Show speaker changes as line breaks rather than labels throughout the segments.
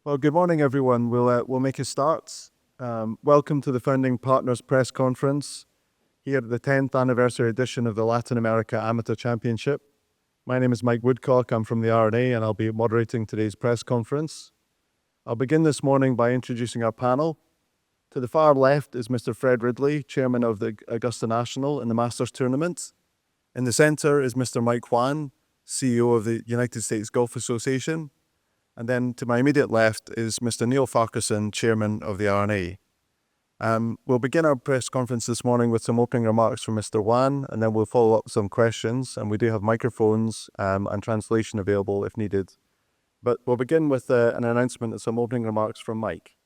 Well, good morning, everyone. We'll make a start. Welcome to the Founding Partners Press Conference here at the 10th anniversary edition of the Latin America Amateur Championship. My name is Mike Woodcock. I'm from the RNA, and I'll be moderating today's press conference. I'll begin this morning by introducing our panel. To the far left is Mr. Fred Ridley, chairman of the Augusta National in the Masters Tournament. In the center is Mr. Mike Whan, CEO of the United States Golf Association. And then to my immediate left is Mr. Niall Farquharson, chairman of the RNA. We'll begin our press conference this morning with some opening remarks from Mr. Whan, and then we'll follow up with some questions. And we do have microphones and translation available if needed. But we'll begin with an announcement and some opening remarks from Mike.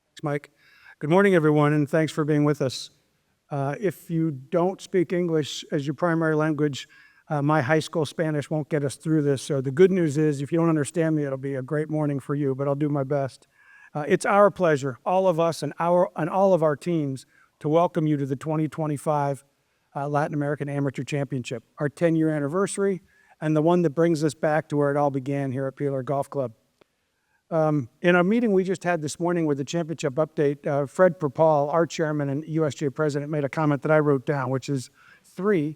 Thanks, Mike. Good morning, everyone, and thanks for being with us. If you don't speak English as your primary language, my high school Spanish won't get us through this. So the good news is, if you don't understand me, it'll be a great morning for you, but I'll do my best. It's our pleasure, all of us and all of our teams, to welcome you to the 2025 Latin American Amateur Championship, our 10-year anniversary, and the one that brings us back to where it all began here at Pilar Golf Club. In a meeting we just had this morning with the championship update, Fred Perpall, our chairman and USGA president, made a comment that I wrote down, which is 3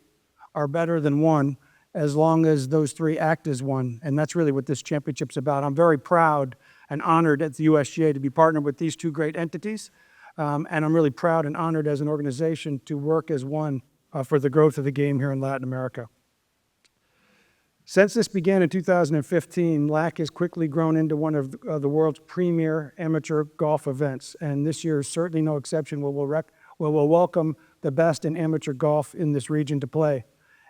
are better than 1 as long as those 3 act as 1. And that's really what this championship's about. I'm very proud and honored at the USGA to be partnered with these 2 great entities. And I'm really proud and honored as an organization to work as one for the growth of the game here in Latin America. Since this began in 2015, LAAC has quickly grown into one of the world's premier amateur golf events. And this year is certainly no exception. We'll welcome the best in amateur golf in this region to play.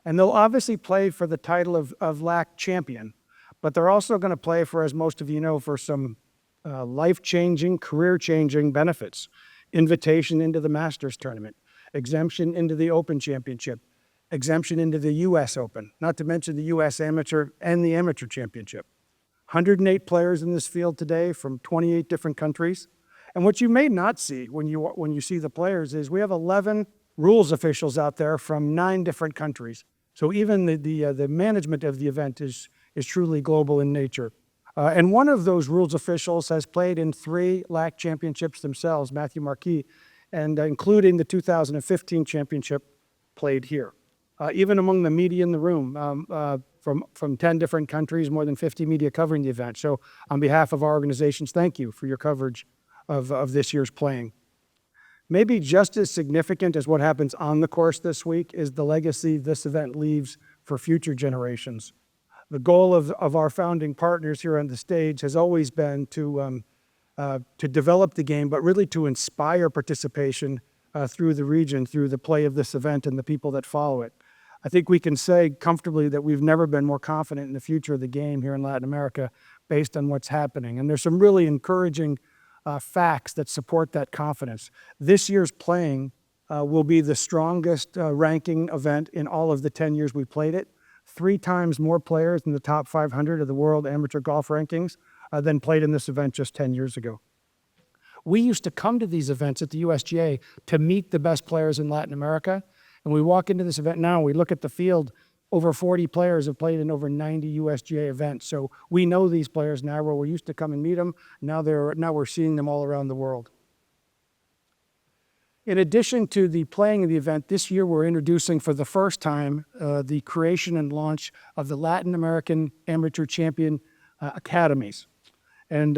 And they'll obviously play for the title of LAAC champion, but they're also going to play for, as most of you know, for some life-changing, career-changing benefits. Invitation into the Masters tournament, exemption into the Open Championship, exemption into the U.S. Open, not to mention the U.S. Amateur and the Amateur Championship. 108 players in this field today from 28 different countries. And what you may not see when you see the players is we have 11 rules officials out there from 9 different countries. So even the management of the event is truly global in nature. And one of those rules officials has played in 3 LAAC championships themselves, Matthew Marquis, and including the 2015 championship played here. Even among the media in the room, from 10 different countries, more than 50 media covering the event. So on behalf of our organizations, thank you for your coverage of this year's playing. Maybe just as significant as what happens on the course this week is the legacy this event leaves for future generations. The goal of our founding partners here on the stage has always been to develop the game, but really to inspire participation through the region, through the play of this event and the people that follow it. I think we can say comfortably that we've never been more confident in the future of the game here in Latin America based on what's happening. And there's some really encouraging facts that support that confidence. This year's playing will be the strongest ranking event in all of the 10 years we played it. 3 times more players in the top 500 of the world amateur golf rankings than played in this event just 10 years ago. We used to come to these events at the USGA to meet the best players in Latin America. And we walk into this event now, we look at the field, over 40 players have played in over 90 USGA events. So we know these players now, where we used to come and meet them. Now we're seeing them all around the world. In addition to the playing of the event, this year we're introducing for the first time the creation and launch of the Latin American Amateur Champion Academies. And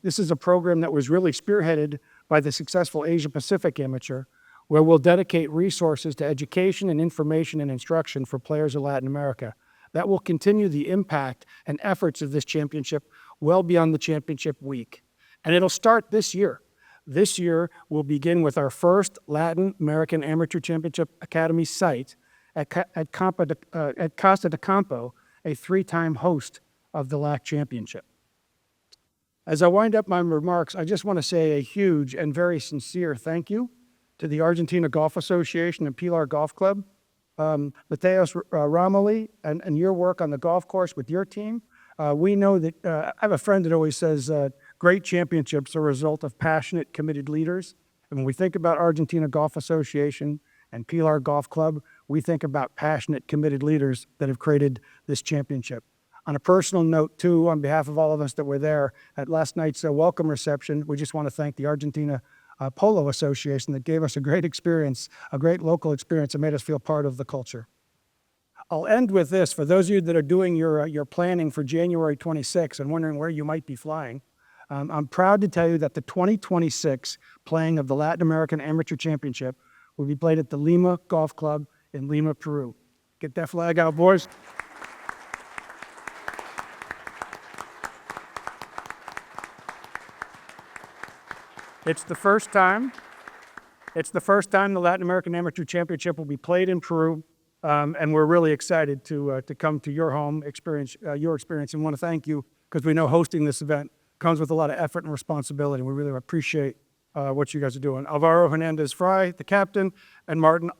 this is a program that was really spearheaded by the successful Asia Pacific Amateur, where we'll dedicate resources to education and information and instruction for players in Latin America. That will continue the impact and efforts of this championship well beyond the championship week. And it'll start this year. This year, we'll begin with our first Latin American Amateur Championship Academy site at Costa de Campo, a 3-time host of the LAAC Championship. As I wind up my remarks, I just want to say a huge and very sincere thank you to the Argentina Golf Association and Pilar Golf Club, Mateos Ramoli, and your work on the golf course with your team. We know that, I have a friend that always says, great championships are a result of passionate, committed leaders. And when we think about Argentina Golf Association and Pilar Golf Club, we think about passionate, committed leaders that have created this championship. On a personal note, too, on behalf of all of us that were there at last night's welcome reception, we just want to thank the Argentina Polo Association that gave us a great experience, a great local experience and made us feel part of the culture. I'll end with this. For those of you that are doing your planning for January 26 and wondering where you might be flying, I'm proud to tell you that the 2026 playing of the Latin American Amateur Championship will be played at the Lima Golf Club in Lima, Peru. Get that flag out, boys. It's the first time the Latin American Amateur Championship will be played in Peru, and we're really excited to come to your home, experience your experience, and want to thank you because we know hosting this event comes with a lot of effort and responsibility. We really appreciate what you guys are doing. Alvaro Hernandez-Fry, the captain, and Martin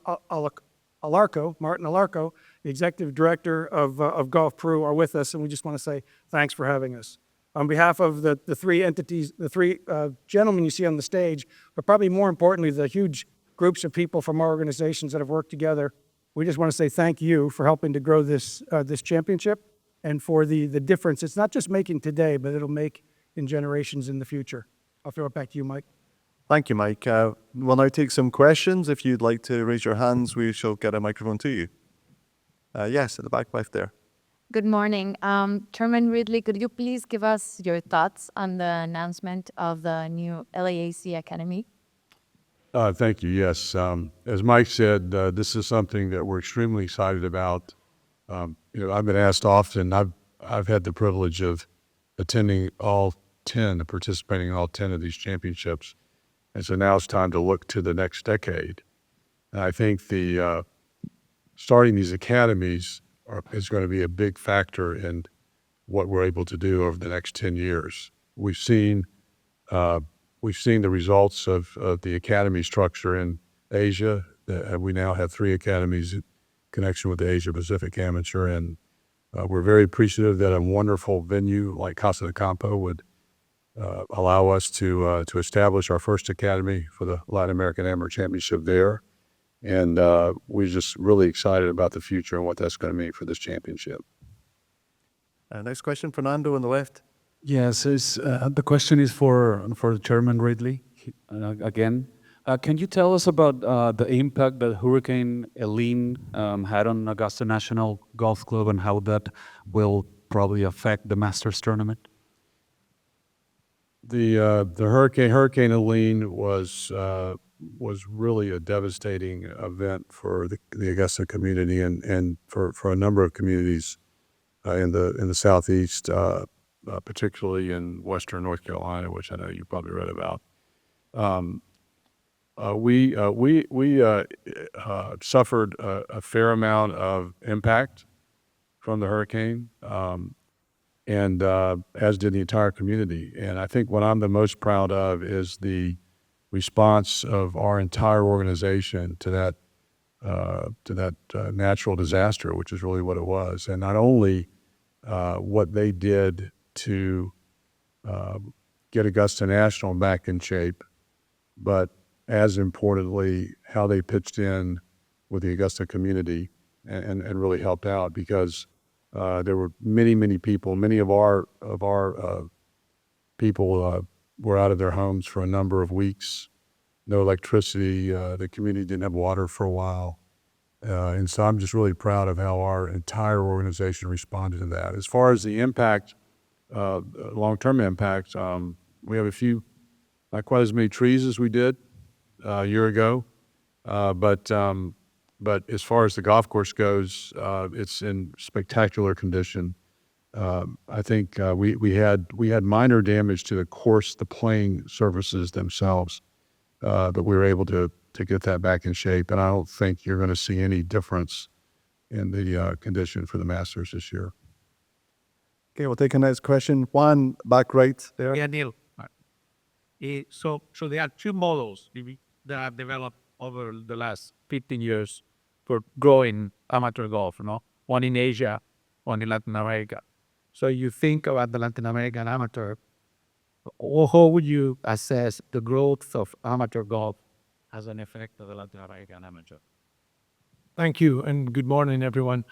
Alarco, the executive director of Golf Peru, are with us, and we just want to say thanks for having us. On behalf of the three entities, the three gentlemen you see on the stage, but probably more importantly, the huge groups of people from our organizations that have worked together, we just want to say thank you for helping to grow this championship and for the difference it's not just making today, but it'll make in generations in the future. I'll throw it back to you, Mike.
Thank you, Mike. We'll now take some questions. If you'd like to raise your hands, we shall get a microphone to you. Yes, at the back left there.
Good morning. Chairman Ridley, could you please give us your thoughts on the announcement of the new LAAC Academy?
Thank you. Yes. As Mike said, this is something that we're extremely excited about. I've been asked often. I've had the privilege of attending participating in all 10 of these championships. And so now it's time to look to the next decade. And I think starting these academies is going to be a big factor in what we're able to do over the next 10 years. We've seen the results of the academy structure in Asia. We now have 3 academies in connection with the Asia Pacific Amateur, and we're very appreciative that a wonderful venue like Casa de Campo would allow us to establish our first academy for the Latin American Amateur Championship there. And we're just really excited about the future and what that's going to mean for this championship.
Next question, Fernando on the left.
Yes, the question is for Chairman Ridley again. Can you tell us about the impact that Hurricane Helene had on Augusta National Golf Club and how that will probably affect the Masters tournament?
The Hurricane Helene was really a devastating event for the Augusta community and for a number of communities in the southeast, particularly in western North Carolina, which I know you probably read about. We suffered a fair amount of impact from the hurricane, and as did the entire community. And I think what I'm the most proud of is the response of our entire organization to that natural disaster, which is really what it was. And not only what they did to get Augusta National back in shape, but as importantly, how they pitched in with the Augusta community and really helped out, because there were many people. Many of our people were out of their homes for a number of weeks. No electricity. The community didn't have water for a while. And so I'm just really proud of how our entire organization responded to that. As far as the impact, long-term impact, we have not quite as many trees as we did a year ago. But as far as the golf course goes, it's in spectacular condition. I think we had minor damage to the course, the playing surfaces themselves, but we were able to get that back in shape. And I don't think you're going to see any difference in the condition for the Masters this year.
Okay, we'll take a next question. Whan, back right there.
Yeah, Neil. So there are 2 models that have developed over the last 15 years for growing amateur golf, one in Asia, one in Latin America. So you think about the Latin American amateur, how would you assess the growth of amateur golf as an effect of the Latin American amateur?
Thank you, and good morning, everyone.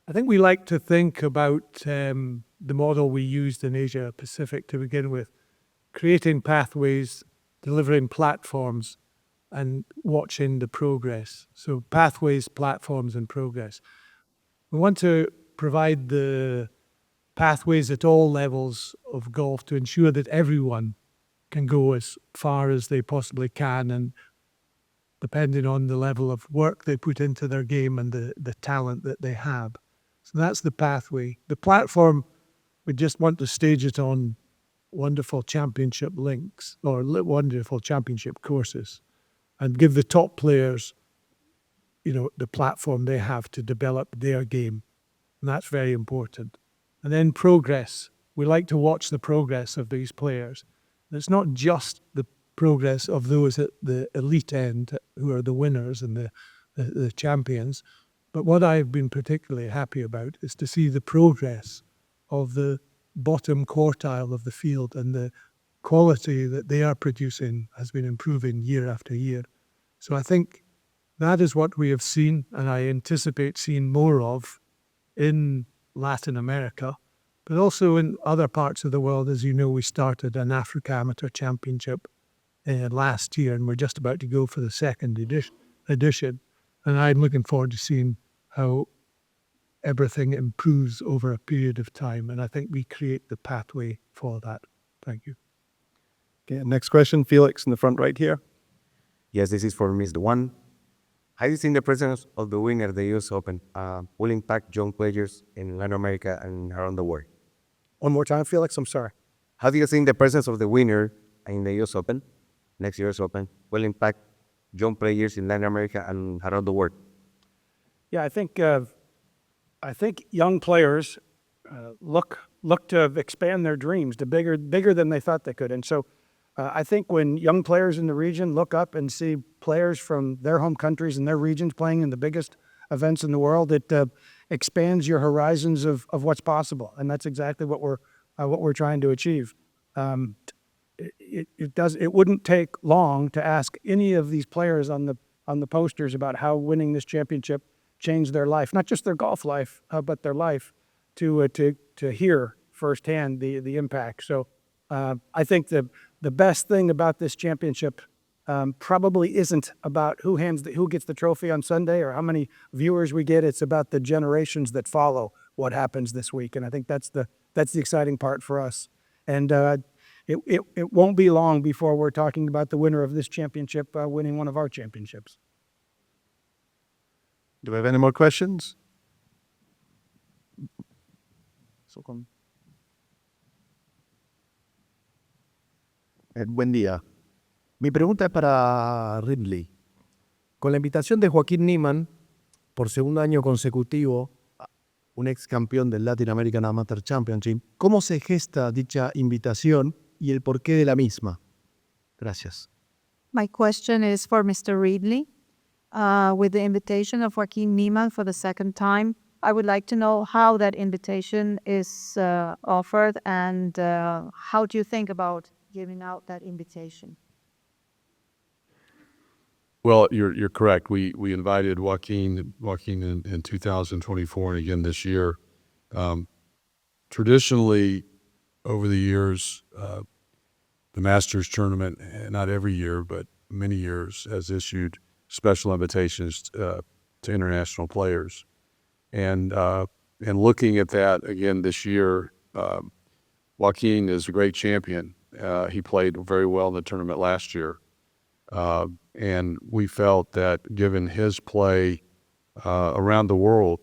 I think we like to think about the model we used in Asia Pacific to begin with, creating pathways, delivering platforms, and watching the progress. So pathways, platforms, and progress. We want to provide the pathways at all levels of golf to ensure that everyone can go as far as they possibly can, and depending on the level of work they put into their game and the talent that they have. So that's the pathway. The platform, we just want to stage it on wonderful championship links or wonderful championship courses and give the top players, the platform they have to develop their game. And that's very important. And then progress. We like to watch the progress of these players. And it's not just the progress of those at the elite end who are the winners and the champions. But what I've been particularly happy about is to see the progress of the bottom quartile of the field, and the quality that they are producing has been improving year after year. So I think that is what we have seen, and I anticipate seeing more of in Latin America, but also in other parts of the world. As you know, we started an Africa Amateur Championship last year, and we're just about to go for the second edition. And I'm looking forward to seeing how everything improves over a period of time. And I think we create the pathway for that. Thank you.
Okay, next question, Felix in the front right here.
Yes, this is for Mr. Whan. Have you seen the presence of the winner of the US Open will impact young players in Latin America and around the world?
One more time, Felix, I'm sorry.
Have you seen the presence of the winner in the US Open, next year's Open, will impact young players in Latin America and around the world?
Yeah, I think young players look to expand their dreams to bigger than they thought they could. And so I think when young players in the region look up and see players from their home countries and their regions playing in the biggest events in the world, it expands your horizons of what's possible. And that's exactly what we're trying to achieve. It wouldn't take long to ask any of these players on the posters about how winning this championship changed their life, not just their golf life, but their life, to hear firsthand the impact. So I think the best thing about this championship probably isn't about who gets the trophy on Sunday or how many viewers we get. It's about the generations that follow what happens this week, and I think that's the exciting part for us. And it won't be long before we're talking about the winner of this championship winning one of our championships.
Do we have any more questions?
Buen día. Mi pregunta es para Ridley. Con la invitación de Joaquin Niemann, por segundo año consecutivo, un ex campeón del Latin American Amateur Championship, ¿cómo se gesta dicha invitación y el porqué de la misma? Gracias.
My question is for Mr. Ridley. With the invitation of Joaquin Niemann for the second time, I would like to know how that invitation is offered, and how do you think about giving out that invitation?
Well, you're correct. We invited Joaquin in 2024 and again this year. Traditionally, over the years, the Masters tournament, not every year, but many years, has issued special invitations to international players. And looking at that again this year, Joaquin is a great champion. He played very well in the tournament last year. And we felt that given his play around the world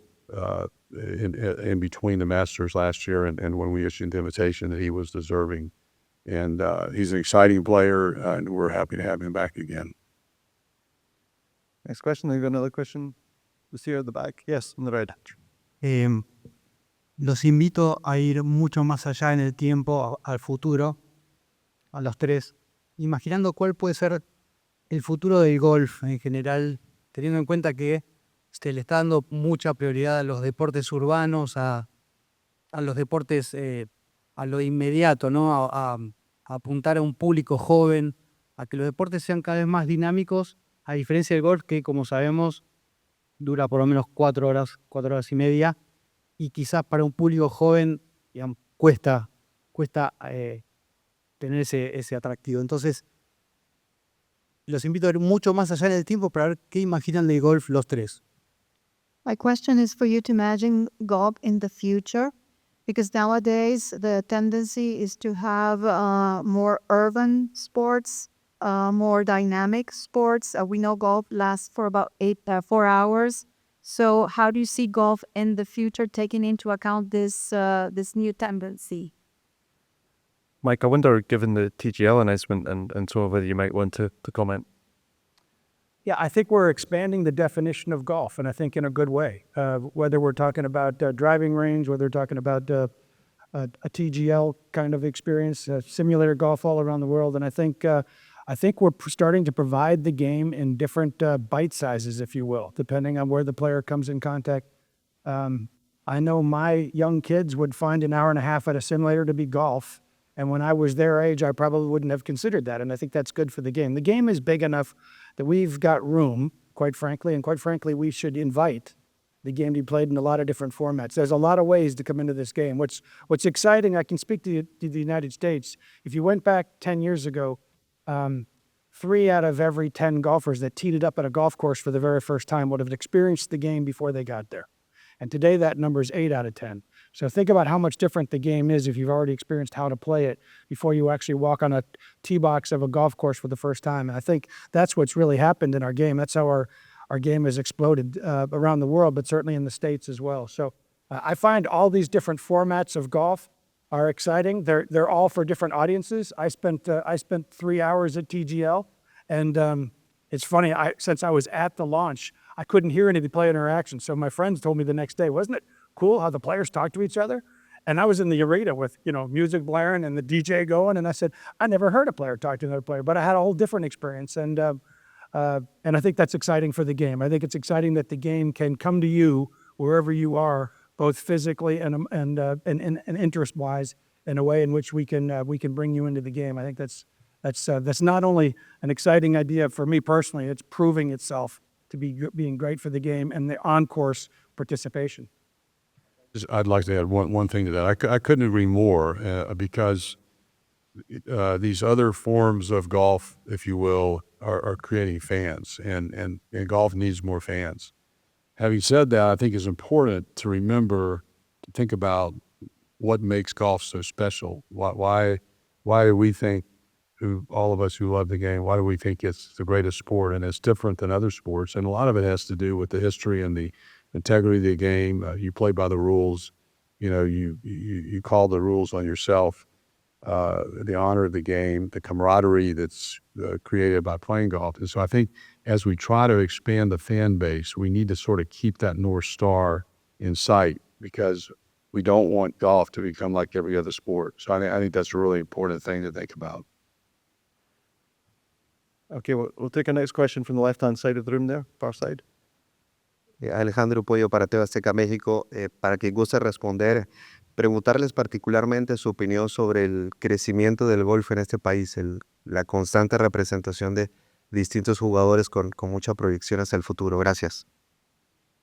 in between the Masters last year and when we issued the invitation, that he was deserving. And he's an exciting player, and we're happy to have him back again.
Next question. Have you got another question? Who's here at the back? Yes, on the right.
Los invito a ir mucho más allá en el tiempo, al futuro, a los tres, imaginando cuál puede ser el futuro del golf en general, teniendo en cuenta que se le está dando mucha prioridad a los deportes urbanos, a los deportes, a lo inmediato, ¿no? A apuntar a un público joven, a que los deportes sean cada vez más dinámicos, a diferencia del golf, que como sabemos dura por lo menos 4 horas y media, y quizás para un público joven, digamos, cuesta tener ese atractivo. Entonces, los invito a ir mucho más allá en el tiempo para ver qué imaginan de golf los tres.
My question is for you to imagine golf in the future, because nowadays the tendency is to have more urban sports, more dynamic sports. We know golf lasts for about 4 hours. So how do you see golf in the future, taking into account this new tendency?
Mike, I wonder, given the TGL announcement and so whether you might want to comment.
Yeah, I think we're expanding the definition of golf, and I think in a good way. Whether we're talking about driving range, whether we're talking about a TGL kind of experience, simulator golf all around the world, and I think we're starting to provide the game in different bite sizes, if you will, depending on where the player comes in contact. I know my young kids would find an hour and a half at a simulator to be golf. And when I was their age, I probably wouldn't have considered that. And I think that's good for the game. The game is big enough that we've got room, quite frankly. And quite frankly, we should invite the game to be played in a lot of different formats. There's a lot of ways to come into this game. What's exciting, I can speak to the United States. If you went back 10 years ago, 3 out of every 10 golfers that teed it up at a golf course for the very first time would have experienced the game before they got there. And today that number is 8 out of 10. So think about how much different the game is if you've already experienced how to play it before you actually walk on a tee box of a golf course for the first time. And I think that's what's really happened in our game. That's how our game has exploded around the world, but certainly in the States as well. So I find all these different formats of golf are exciting. They're all for different audiences. I spent 3 hours at TGL, and it's funny, since I was at the launch, I couldn't hear any of the player interaction. So my friends told me the next day, wasn't it cool how the players talk to each other? And I was in the arena with, music blaring and the DJ going. And I said, I never heard a player talk to another player, but I had a whole different experience. And I think that's exciting for the game. I think it's exciting that the game can come to you wherever you are, both physically and interest-wise, in a way in which we can bring you into the game. I think that's not only an exciting idea for me personally, it's proving itself to be being great for the game and the on-course participation.
I'd like to add one thing to that. I couldn't agree more because these other forms of golf, if you will, are creating fans, and golf needs more fans. Having said that, I think it's important to remember to think about what makes golf so special. Why do we think, all of us who love the game, why do we think it's the greatest sport and it's different than other sports? And a lot of it has to do with the history and the integrity of the game. You play by the rules. You call the rules on yourself. The honor of the game, the camaraderie that's created by playing golf. And so I think as we try to expand the fan base, we need to sort of keep that North Star in sight, because we don't want golf to become like every other sport. So I think that's a really important thing to think about.
Okay, we'll take our next question from the left-hand side of the room there, far side.
Alejandro Pollo para TV Azteca México, para quien guste responder, preguntarles particularmente su opinión sobre el crecimiento del golf en este país, la constante representación de distintos jugadores con mucha proyección hacia el futuro. Gracias.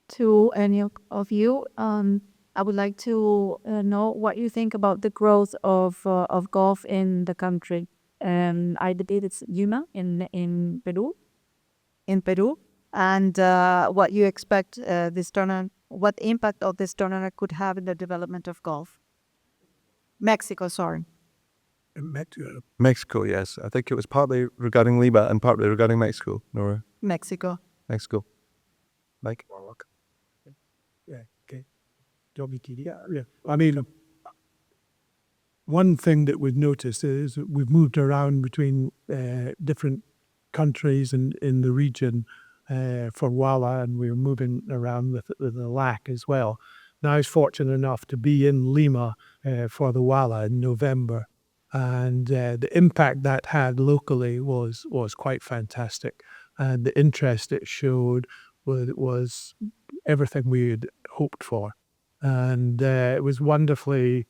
To any of you, I would like to know what you think about the growth of golf in the country. I believe it's Yuma in Peru. And what you expect this tournament, what impact of this tournament could have in the development of golf. Mexico, sorry.
Mexico, yes. I think it was partly regarding Lima and partly regarding Mexico, Nora.
Mexico.
Mexico. Mike?
Yeah, okay. Yeah. I mean, one thing that we've noticed is that we've moved around between different countries and in the region for WALA, and we're moving around with the LAAC as well. Now I was fortunate enough to be in Lima for the WALA in November, and the impact that had locally was quite fantastic, and the interest it showed was everything we had hoped for, and it was wonderfully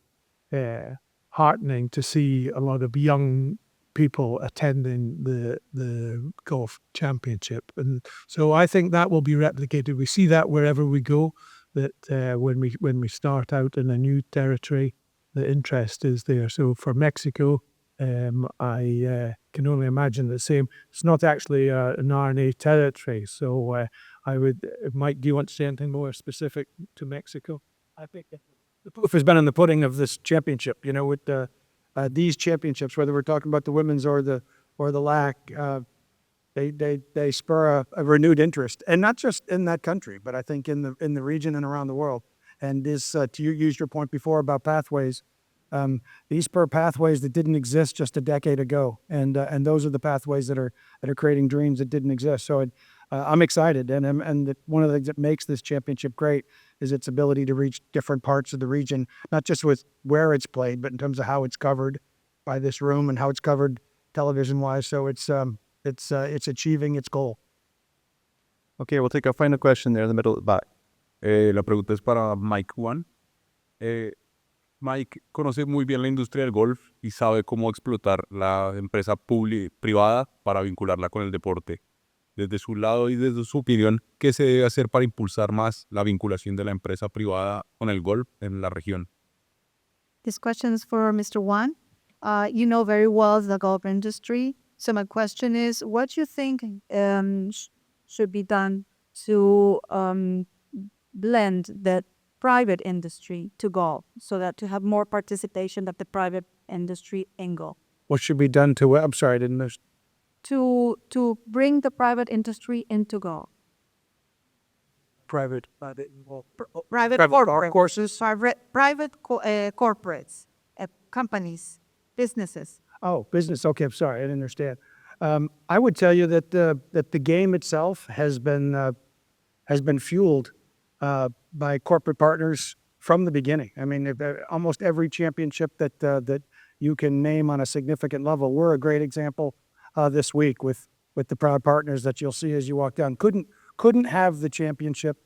heartening to see a lot of young people attending the golf championship. And so I think that will be replicated. We see that wherever we go. that when we start out in a new territory, the interest is there. So for Mexico, I can only imagine the same. It's not actually an RNA territory, so Mike, do you want to say anything more specific to Mexico?
I think the proof has been in the pudding of this championship. You know, with these championships, whether we're talking about the women's or the LAAC, they spur a renewed interest, and not just in that country, but I think in the region and around the world. And this, to use your point before about pathways, these spur pathways that didn't exist just a decade ago, and those are the pathways that are creating dreams that didn't exist. So I'm excited, and one of the things that makes this championship great is its ability to reach different parts of the region, not just with where it's played, but in terms of how it's covered by this room and how it's covered television-wise. So it's achieving its goal.
Okay, we'll take our final question there in the middle at the back.
La pregunta es para Mike Whan. Mike conoce muy bien la industria del golf y sabe cómo explotar la empresa privada para vincularla con el deporte. Desde su lado y desde su opinión, ¿qué se debe hacer para impulsar más la vinculación de la empresa privada con el golf en la región?
This question is for Mr. Whan. You know very well the golf industry. So my question is, what do you think should be done to blend the private industry to golf, so that to have more participation of the private industry in golf?
What should be done to I'm sorry, I didn't know.
To bring the private industry into golf.
Private
Private
courses.
corporates, companies, businesses.
Oh, business. Okay, I'm sorry, I didn't understand. I would tell you that the game itself has been fueled by corporate partners from the beginning. I mean, almost every championship that you can name on a significant level, we're a great example this week with the proud partners that you'll see as you walk down. Couldn't have the championship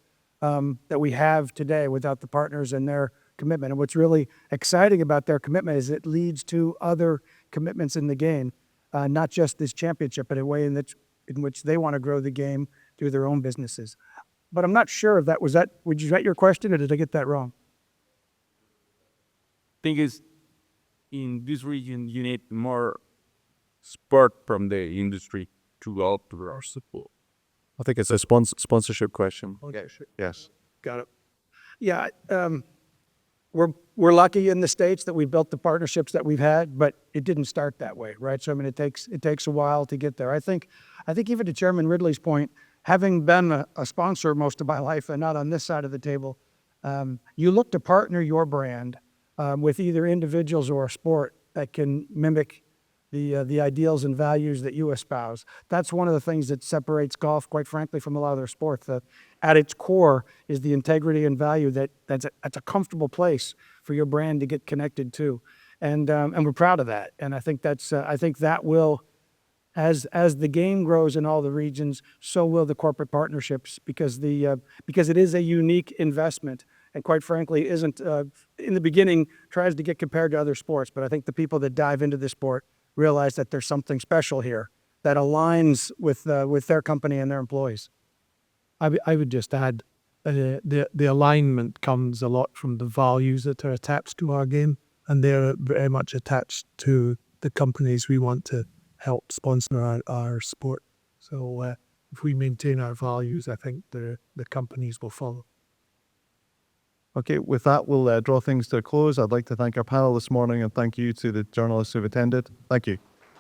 that we have today without the partners and their commitment. And what's really exciting about their commitment is it leads to other commitments in the game, not just this championship, but a way in which they want to grow the game through their own businesses. But I'm not sure if was that your question, or did I get that wrong?
Thing is, in this region, you need more support from the industry to help our support.
I think it's a sponsorship question.
Yes. Got it. Yeah. We're lucky in the States that we built the partnerships that we've had, but it didn't start that way, right? So I mean, it takes a while to get there. I think even to Chairman Ridley's point, having been a sponsor most of my life and not on this side of the table, you look to partner your brand with either individuals or a sport that can mimic the ideals and values that you espouse. That's one of the things that separates golf, quite frankly, from a lot of other sports. At its core is the integrity and value that's a comfortable place for your brand to get connected to, and we're proud of that. And I think that will, as the game grows in all the regions, so will the corporate partnerships, because it is a unique investment, and quite frankly, isn't in the beginning tries to get compared to other sports. But I think the people that dive into this sport realize that there's something special here that aligns with their company and their employees.
I would just add, the alignment comes a lot from the values that are attached to our game, and they're very much attached to the companies we want to help sponsor our sport. So if we maintain our values, I think the companies will follow.
Okay, with that, we'll draw things to a close. I'd like to thank our panel this morning and thank you to the journalists who've attended. Thank you.